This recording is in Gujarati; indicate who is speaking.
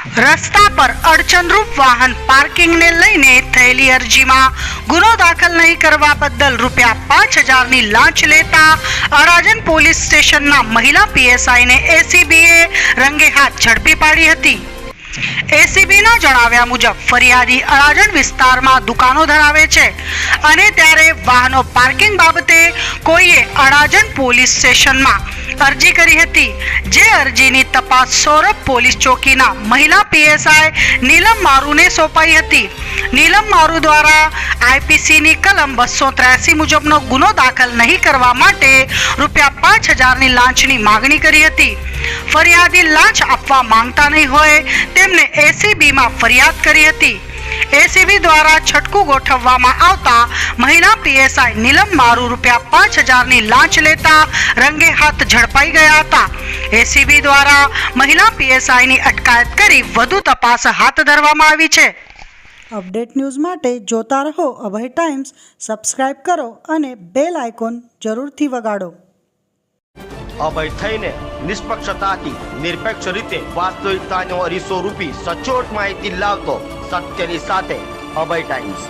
Speaker 1: રસ્તા પર અડચણરૂપ વાહન પાર્કિંગને લઈને થયેલી અરજીમાં ગુનો દાખલ નહીં કરવા બદલ ₹5000ની લાંચ લેતા અડાજણ પોલીસ સ્ટેશનના મહિલા પીએસઆઈને એસીબીએ રંગે હાથ ઝડપી પાડી હતી। એસીબીના જણાવ્યા મુજબ ફરિયાદી અડાજણ વિસ્તારમાં દુકાનો ધરાવે છે અને ત્યારે વાહનો પાર્કિંગ બાબતે કોઈએ અડાજણ પોલીસ સ્ટેશનમાં અરજી કરી હતી, જે અરજીની તપાસ સૌરભ પોલીસ ચોકીના મહિલા પીએસઆઈ નીલમ મારુને સોંપાઈ હતી। નીલમ મારુ દ્વારા આઈપીસીની કલમ 283 મુજબનો ગુનો દાખલ નહીં કરવા માટે ₹5000ની લાંચની માંગણી કરી હતી। ફરિયાદી લાંચ આપવા માંગતા નહીં હોય તેમને એસીબીમાં ફરિયાદ કરી હતી। એસીબી દ્વારા છટકું ગોઠવવામાં આવતા મહિલા પીએસઆઈ નીલમ મારુ ₹5000ની લાંચ લેતા રંગે હાથ ઝડપાઈ ગયા હતા। એસીબી દ્વારા મહિલા પીએસઆઈની અટકાયત કરી વધુ તપાસ હાથ ધરવામાં આવી છે। અપડેટ ન્યૂઝ માટે જોતા રહો અભય ટાઈમ્સ, સબસ્ક્રાઇબ કરો અને બેલ આઇકોન જરૂરથી વગાડો।
Speaker 2: અભય થઈને નિષ્પક્ષતાથી નિરપેક્ષ રીતે વાસ્તવિકતાનો અરીસો રૂપી સચોટ માહિતી લાવતો સત્યની સાથે અભય ટાઈમ્સ।